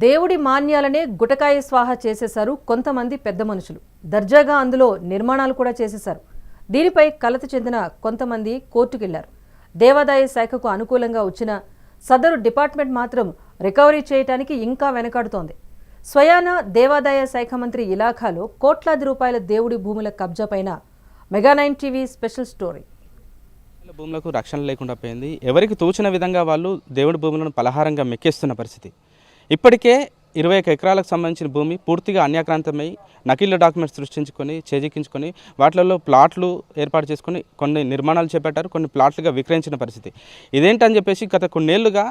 దేవుడి మాన్యాలనే గుటకాయ స్వాహ చేసేశారు కొంతమంది పెద్ద మనుషులు. దర్జాగా అందులో నిర్మాణాలు కూడా చేసేశారు. దీనిపై కలత చెందిన కొంతమంది కోర్టుకెళ్లారు. దేవాదాయ శాఖకు అనుకూలంగా వచ్చిన సదరు డిపార్ట్మెంట్ మాత్రం రికవరీ చేయడానికి ఇంకా వెనకాడుతోంది. స్వయాన దేవాదాయ శాఖ మంత్రి ఇలాఖాలో కోట్లాది రూపాయల దేవుడి భూముల కబ్జా పైన మెగా9 టీవీ స్పెషల్ స్టోరీ. భూములకు రక్షణ లేకుండా పోయింది. ఎవరికి తోచిన విధంగా వాళ్ళు దేవుడి భూములను పలహారంగా మెక్కేస్తున్న పరిస్థితి. ఇప్పటికే 21 ఎకరాలకు సంబంధించిన భూమి పూర్తిగా అన్యాక్రాంతమై నకిలీ డాక్యుమెంట్స్ సృష్టించుకొని చేజిక్కించుకొని వాటిలలో ప్లాట్లు ఏర్పాటు చేసుకొని కొన్ని నిర్మాణాలు చేపట్టారు, కొన్ని ప్లాట్లుగా విక్రయించిన పరిస్థితి. ఇదేంటని చెప్పేసి గత కొన్నేళ్లుగా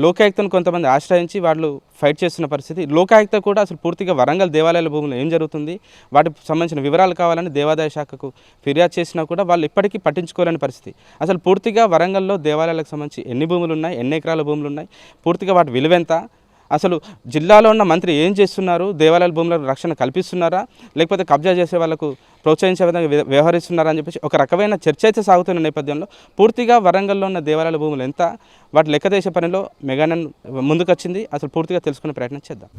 లోకాయుక్తను కొంతమంది ఆశ్రయించి వాళ్ళు ఫైట్ చేస్తున్న పరిస్థితి. లోకాయుక్త కూడా అసలు పూర్తిగా వరంగల్ దేవాలయాల భూములు ఏం జరుగుతుంది, వాటికి సంబంధించిన వివరాలు కావాలని దేవాదాయ శాఖకు ఫిర్యాదు చేసినా కూడా వాళ్ళు ఇప్పటికీ పట్టించుకోలేని పరిస్థితి. అసలు పూర్తిగా వరంగల్లో దేవాలయాలకు సంబంధించి ఎన్ని భూములు ఉన్నాయి, ఎన్ని ఎకరాల భూములు ఉన్నాయి, పూర్తిగా వాటి విలువెంత, అసలు జిల్లాలో ఉన్న మంత్రి ఏం చేస్తున్నారు, దేవాలయాల భూములకు రక్షణ కల్పిస్తున్నారా లేకపోతే కబ్జా చేసే వాళ్ళకు ప్రోత్సహించే విధంగా వ్యవహరిస్తున్నారా అని చెప్పేసి ఒక రకమైన చర్చ అయితే సాగుతున్న నేపథ్యంలో పూర్తిగా వరంగల్లో ఉన్న దేవాలయాల భూములు ఎంత, వాటి లెక్కదేశ పనిలో మెగా9 ముందుకొచ్చింది. అసలు పూర్తిగా తెలుసుకునే ప్రయత్నం చేద్దాం.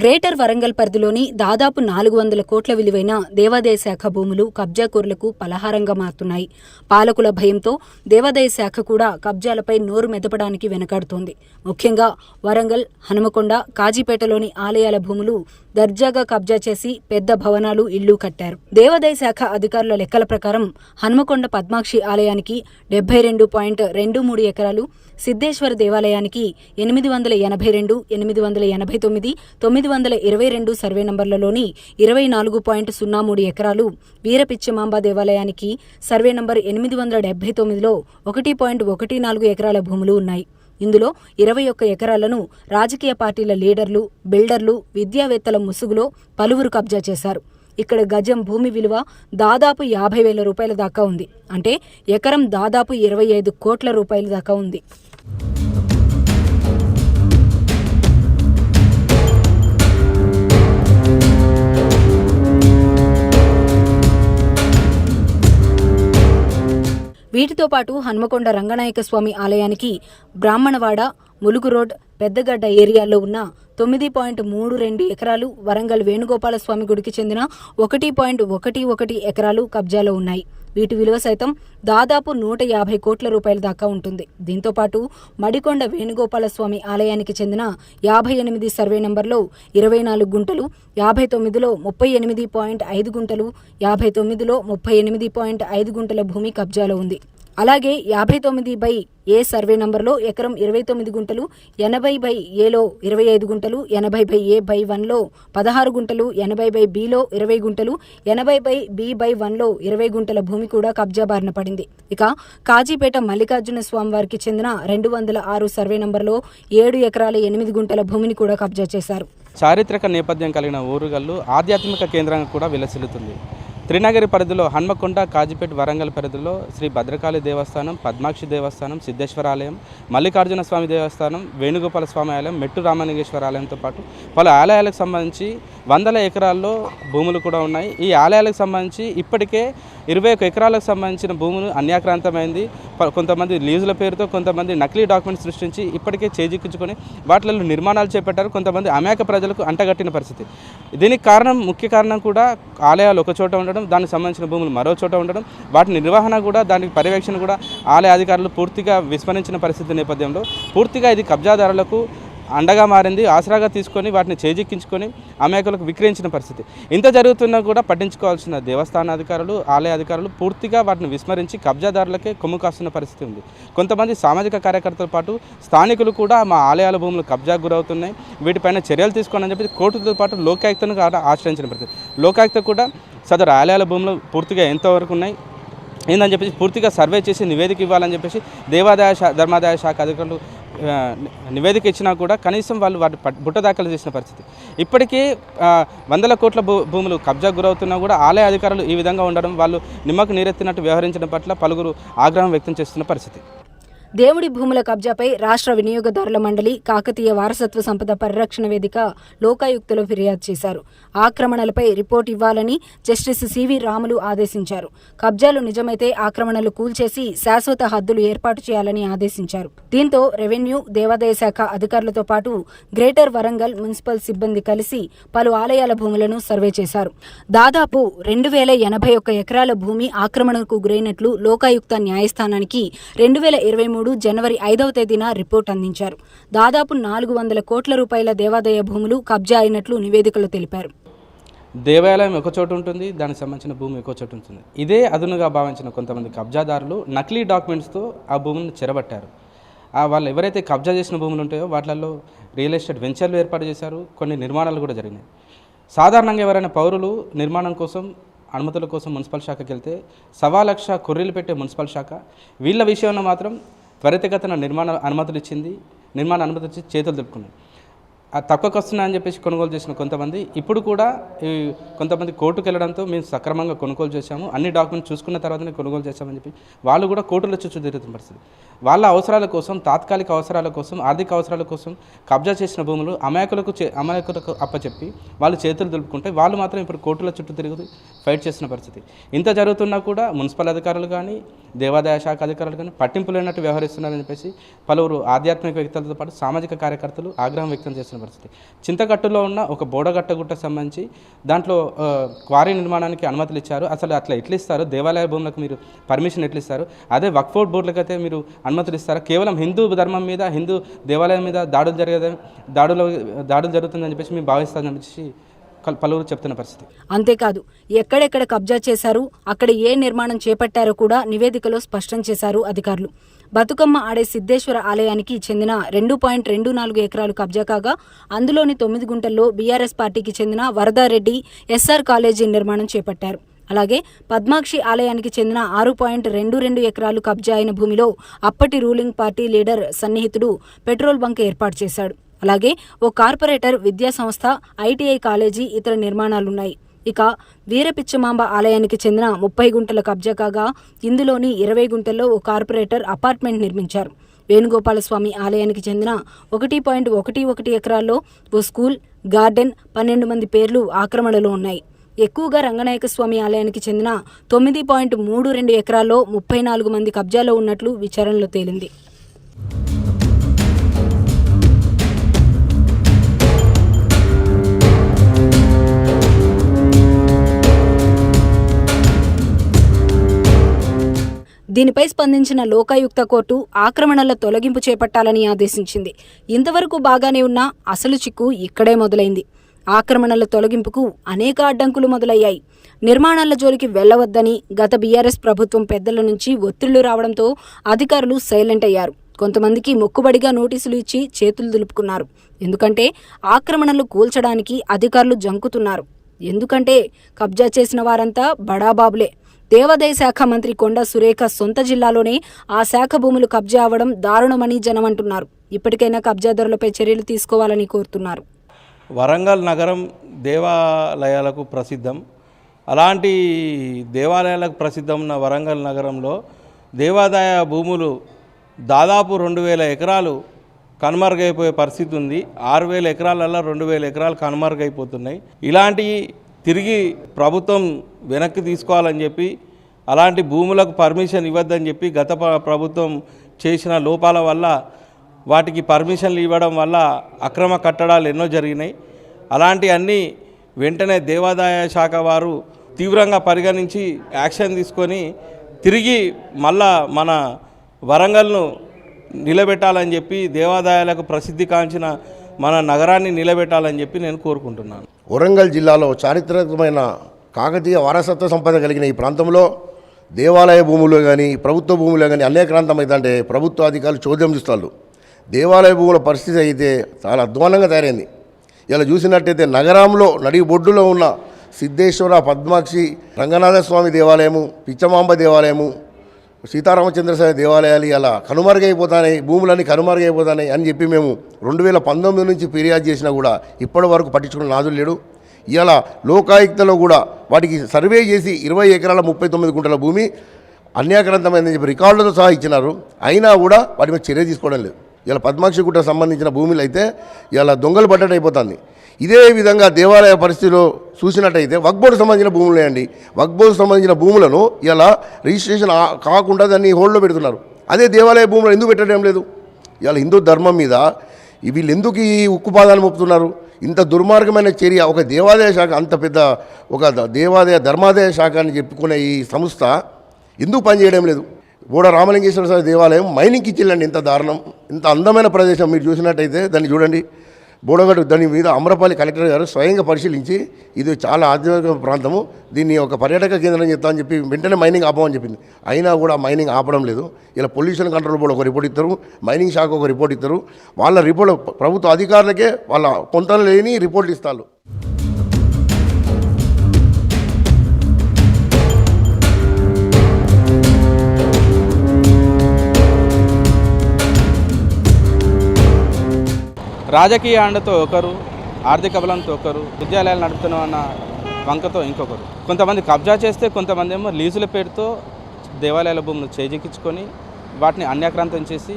గ్రేటర్ వరంగల్ పరిధిలోని దాదాపు 400 కోట్ల విలువైన దేవాదాయ శాఖ భూములు కబ్జాకోరులకు పలహారంగా మారుతున్నాయి. పాలకుల భయంతో దేవాదాయ శాఖ కూడా కబ్జాలపై నోరు మెదపడానికి వెనకాడుతోంది. ముఖ్యంగా వరంగల్, హనుమకొండ, కాజీపేటలోని ఆలయాల భూములు దర్జాగా కబ్జా చేసి పెద్ద భవనాలు, ఇళ్లు కట్టారు. దేవాదాయ శాఖ అధికారుల లెక్కల ప్రకారం హనుమకొండ పద్మాక్షి ఆలయానికి 72.23 ఎకరాలు, సిద్ధేశ్వర దేవాలయానికి 882, 889, 922 సర్వే నంబర్లలోని 24.03 ఎకరాలు, వీరపిచ్చమాంబ దేవాలయానికి సర్వే నంబర్ 879లో 1.14 ఎకరాల భూములు ఉన్నాయి. ఇందులో 21 ఎకరాలను రాజకీయ పార్టీల లీడర్లు, బిల్డర్లు, విద్యావేత్తల ముసుగులో పలువురు కబ్జా చేశారు. ఇక్కడ గజం భూమి విలువ దాదాపు 50,000 రూపాయల దాకా ఉంది. అంటే ఎకరం దాదాపు 25 కోట్ల రూపాయల దాకా ఉంది. వీటితో పాటు హన్మకొండ రంగనాయక స్వామి ఆలయానికి బ్రాహ్మణవాడ, ములుగు రోడ్, పెద్దగడ్డ ఏరియాల్లో ఉన్న 9.32 ఎకరాలు, వరంగల్ వేణుగోపాల స్వామి గుడికి చెందిన 1.11 ఎకరాలు కబ్జాలో ఉన్నాయి. వీటి విలువ సైతం దాదాపు 150 కోట్ల రూపాయల దాకా ఉంటుంది. దీంతోపాటు మడికొండ వేణుగోపాల స్వామి ఆలయానికి చెందిన 58 సర్వే నంబర్లో 24 గుంటలు, 59లో 38.5 గుంటలు, 59లో 38.5 గుంటల భూమి కబ్జాలో ఉంది. అలాగే 59/A సర్వే నంబర్లో ఎకరం 29 గుంటలు, 80/Aలో 25 గుంటలు, 80/A/1లో 16 గుంటలు, 80/Bలో 20 గుంటలు, 80/B/1లో 20 గుంటల భూమి కూడా కబ్జా బారిన పడింది. ఇక కాజీపేట మల్లికార్జున స్వామి వారికి చెందిన 206 సర్వే నంబర్లో 7 ఎకరాల 8 గుంటల భూమిని కూడా కబ్జా చేశారు. చారిత్రక నేపథ్యం కలిగిన ఊరుగల్లు ఆధ్యాత్మిక కేంద్రంగా కూడా విలసిల్లుతుంది. త్రినగరి పరిధిలో హన్మకొండ, కాజీపేట, వరంగల్ పరిధిలో శ్రీ భద్రకాళి దేవస్థానం, పద్మాక్షి దేవస్థానం, సిద్ధేశ్వర ఆలయం, మల్లికార్జున స్వామి దేవస్థానం, వేణుగోపాల స్వామి ఆలయం, మెట్టు రామలింగేశ్వర ఆలయంతో పాటు పలు ఆలయాలకు సంబంధించి 100 ఎకరాల్లో భూములు కూడా ఉన్నాయి. ఈ ఆలయాలకు సంబంధించి ఇప్పటికే 21 ఎకరాలకు సంబంధించిన భూములు అన్యాక్రాంతమైంది. కొంతమంది లీజుల పేరుతో కొంతమంది నకిలీ డాక్యుమెంట్స్ సృష్టించి ఇప్పటికే చేజిక్కించుకొని వాటిలో నిర్మాణాలు చేపట్టారు. కొంతమంది అమాయక ప్రజలకు అంటగట్టిన పరిస్థితి. దీనికి ముఖ్య కారణం కూడా ఆలయాలు ఒక చోట ఉండడం, దానికి సంబంధించిన భూములు మరో చోట ఉండడం, వాటి నిర్వహణ కూడా, దానికి పర్యవేక్షణ కూడా ఆలయ అధికారులు పూర్తిగా విస్మరించిన పరిస్థితి నేపథ్యంలో పూర్తిగా ఇది కబ్జాదారులకు అండగా మారింది. ఆసరాగా తీసుకొని వాటిని చేజిక్కించుకొని అమాయకులకు విక్రయించిన పరిస్థితి. ఇంత జరుగుతున్నా కూడా పట్టించుకోవాల్సిన దేవస్థాన అధికారులు, ఆలయ అధికారులు పూర్తిగా వాటిని విస్మరించి కబ్జాదారులకే కొమ్ము కాస్తున్న పరిస్థితి ఉంది. కొంతమంది సామాజిక కార్యకర్తలతో పాటు స్థానికులు కూడా మా ఆలయాల భూములు కబ్జాకు గురవుతున్నాయి, వీటిపైన చర్యలు తీసుకోండి అని చెప్పి కోర్టుతో పాటు లోకాయుక్తను ఆశ్రయించిన పరిస్థితి. లోకాయుక్త కూడా సదరు ఆలయాల భూములు పూర్తిగా ఎంతవరకు ఉన్నాయి ఏందని చెప్పేసి పూర్తిగా సర్వే చేసి నివేదిక ఇవ్వాలని చెప్పేసి ధర్మాదాయ శాఖ అధికారులు నివేదిక ఇచ్చినా కూడా కనీసం వాళ్ళు వాటి బుట్ట దాఖలు చేసిన పరిస్థితి. ఇప్పటికీ 100 కోట్ల భూములు కబ్జాకు గురవుతున్నా కూడా ఆలయ అధికారులు ఈ విధంగా ఉండడం, వాళ్ళు నిమ్మకు నీరెత్తినట్టు వ్యవహరించడం పట్ల పలువురు ఆగ్రహం వ్యక్తం చేస్తున్న పరిస్థితి. దేవుడి భూముల కబ్జాపై రాష్ట్ర వినియోగదారుల మండలి, కాకతీయ వారసత్వ సంపద పరిరక్షణ వేదిక లోకాయుక్తలో ఫిర్యాదు చేశారు. ఆక్రమణలపై రిపోర్ట్ ఇవ్వాలని జస్టిస్ సివి రాములు ఆదేశించారు. కబ్జాలు నిజమైతే ఆక్రమణలు కూల్చేసి శాశ్వత హద్దులు ఏర్పాటు చేయాలని ఆదేశించారు. దీంతో రెవెన్యూ, దేవాదాయ శాఖ అధికారులతో పాటు గ్రేటర్ వరంగల్ మున్సిపల్ సిబ్బంది కలిసి పలు ఆలయాల భూములను సర్వే చేశారు. దాదాపు 2081 ఎకరాల భూమి ఆక్రమణకు గురైనట్లు లోకాయుక్త న్యాయస్థానానికి 2023 జనవరి 5వ తేదీన రిపోర్ట్ అందించారు. దాదాపు 400 కోట్ల రూపాయల దేవాదాయ భూములు కబ్జా అయినట్లు నివేదికలో తెలిపారు. దేవాలయం ఒక చోటు ఉంటుంది, దానికి సంబంధించిన భూమి ఒక చోటు ఉంటుంది. ఇదే అదునుగా భావించిన కొంతమంది కబ్జాదారులు నకిలీ డాక్యుమెంట్స్తో ఆ భూములను చెరబట్టారు. వాళ్ళు ఎవరైతే కబ్జా చేసిన భూములు ఉంటాయో వాటిల్లో రియల్ ఎస్టేట్ వెంచర్లు ఏర్పాటు చేశారు. కొన్ని నిర్మాణాలు కూడా జరిగినాయి. సాధారణంగా ఎవరైనా పౌరులు నిర్మాణం కోసం, అనుమతుల కోసం మున్సిపల్ శాఖకి వెళ్తే 1.25 లక్ష కొర్రీలు పెట్టే మున్సిపల్ శాఖ వీళ్ళ విషయంలో మాత్రం త్వరితగతిన నిర్మాణ అనుమతులు ఇచ్చి చేతులు దులుపుకున్నాయి. తక్కువకు వస్తున్నాయని చెప్పేసి కొనుగోలు చేసిన కొంతమంది ఇప్పుడు కూడా కొంతమంది కోర్టుకు వెళ్ళడంతో మేము సక్రమంగా కొనుగోలు చేశాము, అన్ని డాక్యుమెంట్స్ చూసుకున్న తర్వాతనే కొనుగోలు చేశామని చెప్పి వాళ్ళు కూడా కోర్టులో చుట్టూ తిరుగుతున్న పరిస్థితి. వాళ్ళ అవసరాల కోసం, తాత్కాలిక అవసరాల కోసం, ఆర్థిక అవసరాల కోసం కబ్జా చేసిన భూములు అమాయకులకు అప్పచెప్పి వాళ్ళు చేతులు దులుపుకుంటే వాళ్ళు మాత్రం ఇప్పుడు కోర్టుల చుట్టూ తిరుగుతూ ఫైట్ చేసిన పరిస్థితి. ఇంత జరుగుతున్నా కూడా మున్సిపల్ అధికారులు కానీ, దేవాదాయ శాఖ అధికారులు కానీ పట్టింపు లేనట్టు వ్యవహరిస్తున్నారని చెప్పేసి పలువురు ఆధ్యాత్మిక వ్యక్తులతో పాటు సామాజిక కార్యకర్తలు ఆగ్రహం వ్యక్తం చేసిన పరిస్థితి. చింతగట్టులో ఉన్న ఒక బోడగట్టగుట్టకు సంబంధించి దాంట్లో క్వారీ నిర్మాణానికి అనుమతులు ఇచ్చారు. అసలు అట్లా ఎట్లా ఇస్తారు? దేవాలయ భూములకు మీరు పర్మిషన్ ఎట్లా ఇస్తారు? అదే వక్ఫ్ బోర్డు బోర్డులకు అయితే మీరు అనుమతులు ఇస్తారా? కేవలం హిందూ ధర్మం మీద, హిందూ దేవాలయం మీద దాడులు జరుగుతుందని చెప్పేసి మేము భావిస్తామని చెప్పేసి పలువురు చెప్తున్న పరిస్థితి. అంతేకాదు, ఎక్కడెక్కడ కబ్జా చేశారు, అక్కడ ఏ నిర్మాణం చేపట్టారో కూడా నివేదికలో స్పష్టం చేశారు అధికారులు. బతుకమ్మ ఆడే సిద్ధేశ్వర ఆలయానికి చెందిన 2.24 ఎకరాలు కబ్జా కాగా అందులోని 9 గుంటల్లో బీఆర్ఎస్ పార్టీకి చెందిన వరదారెడ్డి ఎస్ఆర్ కాలేజీ నిర్మాణం చేపట్టారు. అలాగే పద్మాక్షి ఆలయానికి చెందిన 6.22 ఎకరాలు కబ్జా అయిన భూమిలో అప్పటి రూలింగ్ పార్టీ లీడర్ సన్నిహితుడు పెట్రోల్ బంక్ ఏర్పాటు చేశాడు. అలాగే ఓ కార్పొరేటర్, విద్యా సంస్థ, ఐటీఐ కాలేజీ, ఇతర నిర్మాణాలున్నాయి. ఇక వీరపిచ్చమాంబ ఆలయానికి చెందిన 30 గుంటల కబ్జా కాగా ఇందులోని 20 గుంటల్లో ఓ కార్పొరేటర్ అపార్ట్మెంట్ నిర్మించారు. వేణుగోపాలస్వామి ఆలయానికి చెందిన 1.11 ఎకరాల్లో ఓ స్కూల్, గార్డెన్, 12 మంది పేర్లు ఆక్రమణలో ఉన్నాయి. ఎక్కువగా రంగనాయక స్వామి ఆలయానికి చెందిన 9.32 ఎకరాల్లో 34 మంది కబ్జాలో ఉన్నట్లు విచారణలో తేలింది. దీనిపై స్పందించిన లోకాయుక్త కోర్టు ఆక్రమణల తొలగింపు చేపట్టాలని ఆదేశించింది. ఇంతవరకు బాగానే ఉన్నా అసలు చిక్కు ఇక్కడే మొదలైంది. ఆక్రమణల తొలగింపుకు అనేక అడ్డంకులు మొదలయ్యాయి. నిర్మాణాల జోలికి వెళ్లవద్దని గత బీఆర్ఎస్ ప్రభుత్వం పెద్దల నుంచి ఒత్తిళ్లు రావడంతో అధికారులు సైలెంట్ అయ్యారు. కొంతమందికి మొక్కుబడిగా నోటీసులు ఇచ్చి చేతులు దులుపుకున్నారు. ఎందుకంటే ఆక్రమణలు కూల్చడానికి అధికారులు జంకుతున్నారు. ఎందుకంటే కబ్జా చేసిన వారంతా బడాబాబులే. దేవాదాయ శాఖ మంత్రి కొండా సురేఖ సొంత జిల్లాలోనే ఆ శాఖ భూములు కబ్జా అవ్వడం దారుణమని జనం అంటున్నారు. ఇప్పటికైనా కబ్జాదారులపై చర్యలు తీసుకోవాలని కోరుతున్నారు. వరంగల్ నగరం దేవాలయాలకు ప్రసిద్ధం. అలాంటి దేవాలయాలకు ప్రసిద్ధం ఉన్న వరంగల్ నగరంలో దేవాదాయ భూములు దాదాపు 2000 ఎకరాలు కనుమరుగైపోయే పరిస్థితి ఉంది. 6000 ఎకరాలల్లో 2000 ఎకరాలు కనుమరుగైపోతున్నాయి. ఇలాంటి తిరిగి ప్రభుత్వం వెనక్కి తీసుకోవాలని చెప్పి, అలాంటి భూములకు పర్మిషన్ ఇవ్వద్దని చెప్పి గత ప్రభుత్వం చేసిన లోపాల వల్ల, వాటికి పర్మిషన్లు ఇవ్వడం వల్ల అక్రమ కట్టడాలు ఎన్నో జరిగినాయి. అలాంటి అన్నీ వెంటనే దేవాదాయ శాఖ వారు తీవ్రంగా పరిగణించి యాక్షన్ తీసుకొని తిరిగి మళ్ళా మన వరంగల్ను నిలబెట్టాలని చెప్పి, దేవాదాయాలకు ప్రసిద్ధి కాంచిన మన నగరాన్ని నిలబెట్టాలని చెప్పి నేను కోరుకుంటున్నాను. వరంగల్ జిల్లాలో చారిత్రకమైన కాకతీయ వారసత్వ సంపద కలిగిన ఈ ప్రాంతంలో దేవాలయ భూములు కానీ, ప్రభుత్వ భూములు కానీ అనేకాంతమైందంటే ప్రభుత్వ అధికారులు చోద్యం చూస్తారు. దేవాలయ భూముల పరిస్థితి అయితే చాలా అధ్వానంగా తయారైంది. ఇలా చూసినట్టయితే నగరంలో నడిబొడ్డులో ఉన్న సిద్ధేశ్వర, పద్మాక్షి, రంగనాథ స్వామి దేవాలయము, పిచ్చమాంబ దేవాలయము, సీతారామచంద్ర స్వామి దేవాలయాలు ఇలా కనుమరుగైపోతాయి, భూములన్నీ కనుమరుగైపోతాయి అని చెప్పి మేము 2019 నుంచి ఫిర్యాదు చేసినా కూడా ఇప్పటి వరకు పట్టించుకున్న నాదులు లేడు. ఇలా లోకాయుక్తలో కూడా వాటికి సర్వే చేసి 20 ఎకరాల 39 గుంటల భూమి అన్యాక్రాంతమైందని చెప్పి రికార్డులతో సహా ఇచ్చినారు. అయినా కూడా వాటి మీద చర్య తీసుకోవడం లేదు. ఇలా పద్మాక్షి గుట్టకు సంబంధించిన భూములు అయితే ఇలా దొంగలు పడ్డట్టు అయిపోతుంది. ఇదే విధంగా దేవాలయ పరిస్థితిలో చూసినట్టయితే వక్ఫ్ బోర్డుకు సంబంధించిన భూములు వేయండి. వక్ఫ్ బోర్డుకు సంబంధించిన భూములను ఇలా రిజిస్ట్రేషన్ కాకుండా దాన్ని హోల్డ్లో పెడుతున్నారు. అదే దేవాలయ భూములు ఎందుకు పెట్టడం లేదు? ఇలా హిందూ ధర్మం మీద వీళ్ళు ఎందుకు ఈ ఉక్కుపాదాలు మోపుతున్నారు? ఇంత దుర్మార్గమైన చర్య ఒక దేవాదాయ శాఖ, అంత పెద్ద ఒక దేవాదాయ ధర్మాదాయ శాఖ అని చెప్పుకునే ఈ సంస్థ ఎందుకు పనిచేయడం లేదు? బోడ రామలింగేశ్వర స్వామి దేవాలయం మైనింగ్కి ఇచ్చిల్లండి. ఇంత దారుణం, ఇంత అందమైన ప్రదేశం మీరు చూసినట్టయితే దాన్ని చూడండి. బోడగట్టు దాని మీద అమరపల్లి కలెక్టర్ గారు స్వయంగా పరిశీలించి ఇది చాలా ఆధ్యాత్మిక ప్రాంతము, దీన్ని ఒక పర్యాటక కేంద్రం చేస్తా అని చెప్పి వెంటనే మైనింగ్ ఆపమని చెప్పింది. అయినా కూడా మైనింగ్ ఆపడం లేదు. ఇలా పొల్యూషన్ కంట్రోల్ బోర్డు ఒక రిపోర్ట్ ఇస్తారు, మైనింగ్ శాఖ ఒక రిపోర్ట్ ఇస్తారు. వాళ్ళ రిపోర్ట్ ప్రభుత్వ అధికారులకే వాళ్ళ పొంతన లేని రిపోర్ట్లు ఇస్తారు. రాజకీయ అండతో ఒకరు, ఆర్థిక బలంతో ఒకరు, విద్యాలయాలు నడుపుతున్నాం అన్న వంకతో ఇంకొకరు. కొంతమంది కబ్జా చేస్తే కొంతమంది ఏమో లీజుల పేరుతో దేవాలయాల భూములు చేజిక్కించుకొని వాటిని అన్యాక్రాంతం చేసి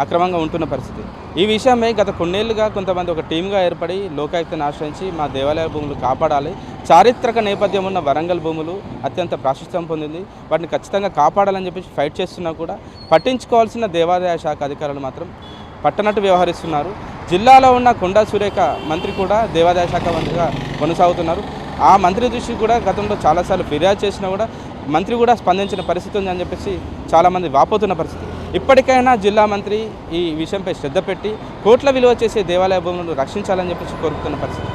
అక్రమంగా ఉంటున్న పరిస్థితి. ఈ విషయమై గత కొన్నేళ్లుగా కొంతమంది ఒక టీమ్గా ఏర్పడి లోకాయుక్తను ఆశ్రయించి మా దేవాలయ భూములు కాపాడాలి, చారిత్రక నేపథ్యం ఉన్న వరంగల్ భూములు అత్యంత ప్రాశస్త్యం పొందింది, వాటిని ఖచ్చితంగా కాపాడాలని చెప్పి ఫైట్ చేస్తున్నా కూడా పట్టించుకోవాల్సిన దేవాదాయ శాఖ అధికారులు మాత్రం పట్టనట్టు వ్యవహరిస్తున్నారు. జిల్లాలో ఉన్న కొండా సురేఖ మంత్రి కూడా దేవాదాయ శాఖ మంత్రిగా కొనసాగుతున్నారు. ఆ మంత్రి దృష్టికి కూడా గతంలో చాలాసార్లు ఫిర్యాదు చేసినా కూడా మంత్రి కూడా స్పందించిన పరిస్థితి ఉందని చెప్పేసి చాలామంది వాపోతున్న పరిస్థితి. ఇప్పటికైనా జిల్లా మంత్రి ఈ విషయంపై శ్రద్ధ పెట్టి కోట్ల విలువ చేసే దేవాలయ భూములను రక్షించాలని చెప్పేసి కోరుతున్న పరిస్థితి.